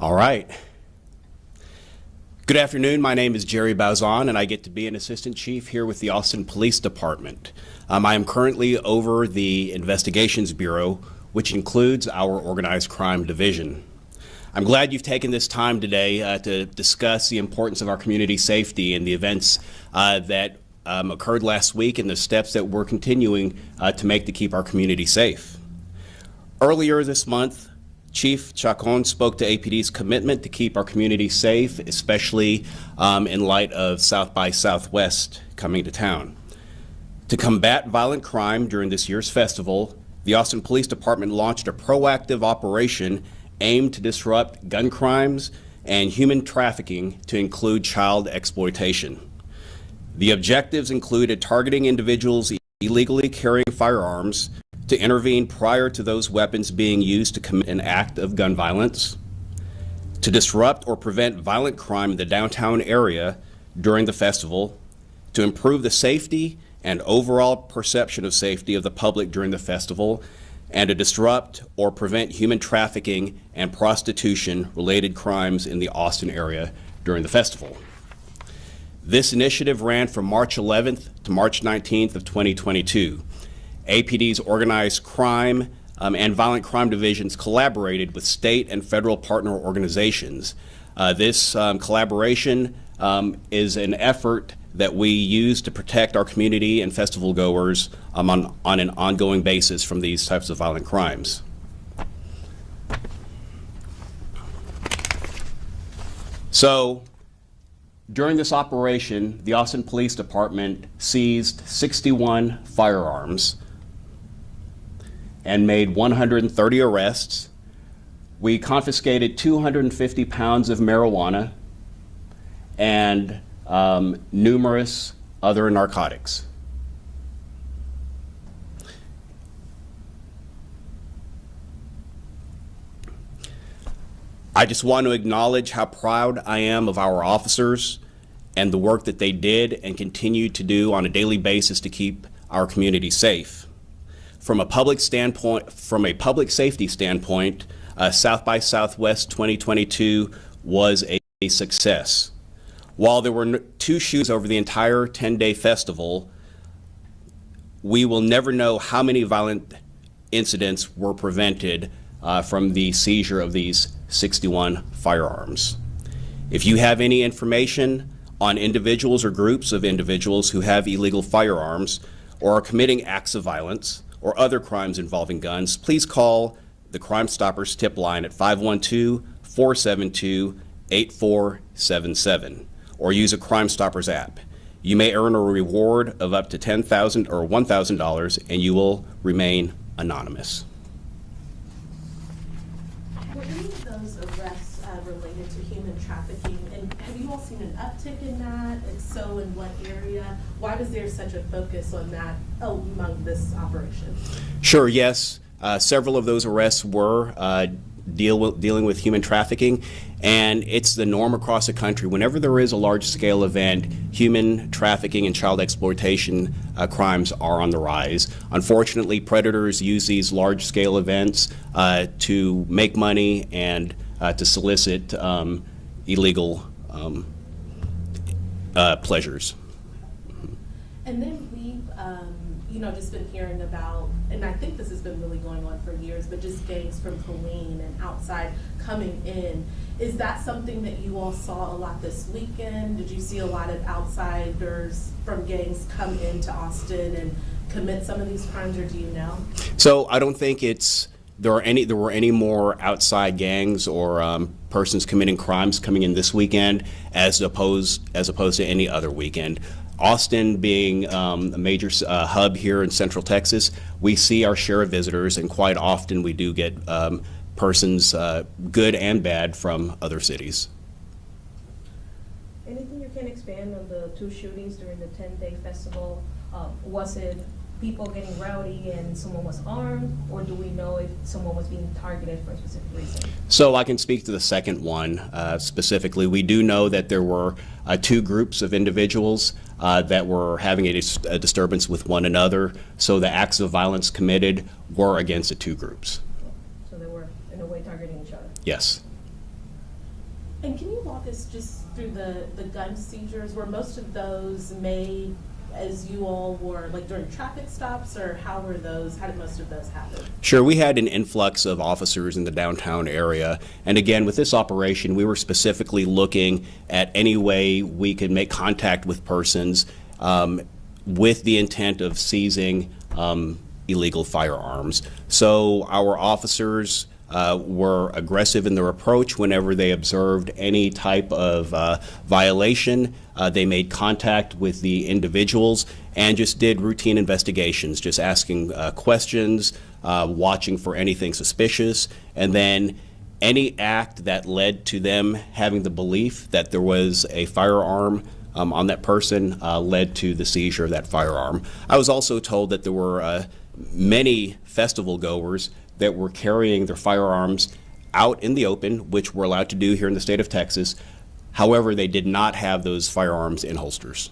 All right. Good afternoon. My name is Jerry Bauzon, and I get to be an assistant chief here with the Austin Police Department. I am currently over the Investigations Bureau, which includes our Organized Crime Division. I'm glad you've taken this time today to discuss the importance of our community safety and the events that occurred last week and the steps that we're continuing to make to keep our community safe. Earlier this month, Chief Chacon spoke to APD's commitment to keep our community safe, especially in light of South by Southwest coming to town. To combat violent crime during this year's festival, the Austin Police Department launched a proactive operation aimed to disrupt gun crimes and human trafficking, to include child exploitation. The objectives included targeting individuals illegally carrying firearms, to intervene prior to those weapons being used to commit an act of gun violence, to disrupt or prevent violent crime in the downtown area during the festival, to improve the safety and overall perception of safety of the public during the festival, and to disrupt or prevent human trafficking and prostitution-related crimes in the Austin area during the festival. This initiative ran from March 11th to March 19th of 2022. APD's organized crime and violent crime divisions collaborated with state and federal partner organizations. This collaboration is an effort that we use to protect our community and festival goers on an ongoing basis from these types of violent crimes. So, during this operation, the Austin Police Department seized 61 firearms and made 130 arrests. We confiscated 250 pounds of marijuana and numerous other narcotics. I just want to acknowledge how proud I am of our officers and the work that they did and continue to do on a daily basis to keep our community safe. From a public safety standpoint, South by Southwest 2022 was a success. While there were 2 shootings over the entire 10-day festival, we will never know how many violent incidents were prevented from the seizure of these 61 firearms. If you have any information on individuals or groups of individuals who have illegal firearms or are committing acts of violence or other crimes involving guns, please call the Crime Stoppers tip line at 512-472-8477 or use a Crime Stoppers app. You may earn a reward of up to $10,000 or $1,000 and you will remain anonymous. Were any of those arrests related to human trafficking? And have you all seen an uptick in that? If so, in what area? Why was there such a focus on that among this operation? Sure, yes. Several of those arrests were dealing with human trafficking, and it's the norm across the country. Whenever there is a large-scale event, human trafficking and child exploitation crimes are on the rise. Unfortunately, predators use these large-scale events to make money and to solicit illegal pleasures. And then we've, just been hearing about, and I think this has been really going on for years, but just gangs from Killeen and outside coming in. Is that something that you all saw a lot this weekend? Did you see a lot of outsiders from gangs come into Austin and commit some of these crimes, or do you know? So I don't think there were any more outside gangs or persons committing crimes coming in this weekend as opposed to any other weekend. Austin being a major hub here in Central Texas, we see our share of visitors, and quite often we do get persons, good and bad, from other cities. Anything you can expand on the 2 shootings during the 10-day festival? Was it people getting rowdy and someone was armed, or do we know if someone was being targeted for a specific reason? So I can speak to the second one specifically. We do know that there were 2 groups of individuals that were having a disturbance with one another. So the acts of violence committed were against the 2 groups. So they were, in a way, targeting each other? Yes. And can you walk us just through the gun seizures? Were most of those made as you all were, like during traffic stops, or how did most of those happen? Sure, we had an influx of officers in the downtown area. And again, with this operation, we were specifically looking at any way we could make contact with persons with the intent of seizing illegal firearms. So our officers were aggressive in their approach whenever they observed any type of violation. They made contact with the individuals and just did routine investigations, just asking questions, watching for anything suspicious, and then any act that led to them having the belief that there was a firearm on that person led to the seizure of that firearm. I was also told that there were many festival goers that were carrying their firearms out in the open, which we're allowed to do here in the state of Texas. However, they did not have those firearms in holsters.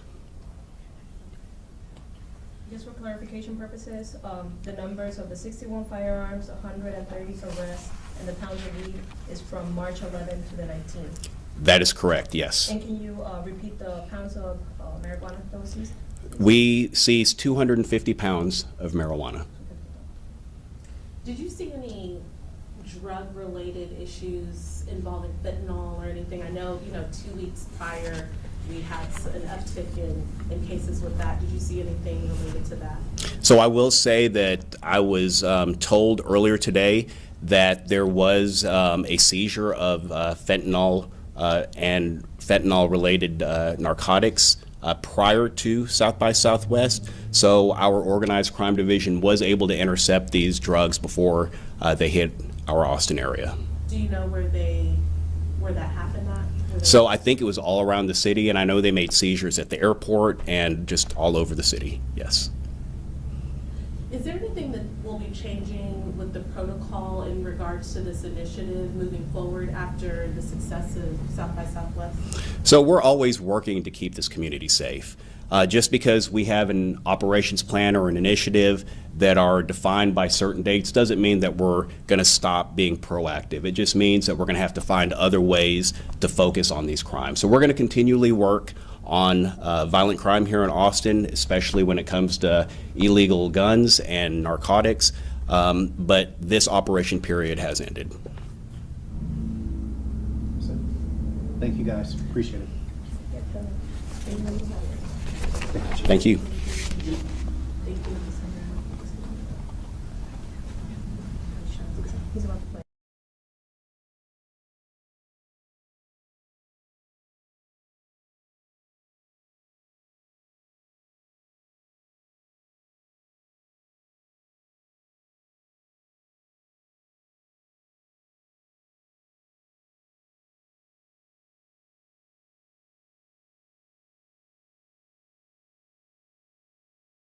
Just for clarification purposes, the numbers of the 61 firearms, 130 arrests, and the pounds of weed is from March 11th to the 19th. That is correct, yes. And can you repeat the pounds of marijuana that was seized? We seized 250 pounds of marijuana. Did you see any drug-related issues involving fentanyl or anything? I know, 2 weeks prior, we had an uptick in cases with that. Did you see anything related to that? So I will say that I was told earlier today that there was a seizure of fentanyl and fentanyl-related narcotics prior to South by Southwest. So our organized crime division was able to intercept these drugs before they hit our Austin area. Do you know where that happened at? So I think it was all around the city, and I know they made seizures at the airport and just all over the city, yes. Is there anything that will be changing with the protocol in regards to this initiative moving forward after the success of South by Southwest? So we're always working to keep this community safe. Just because we have an operations plan or an initiative that are defined by certain dates doesn't mean that we're going to stop being proactive. It just means that we're going to have to find other ways to focus on these crimes. So we're going to continually work on violent crime here in Austin, especially when it comes to illegal guns and narcotics, but this operation period has ended. Thank you, guys. Appreciate it. Thank you. He's about to play.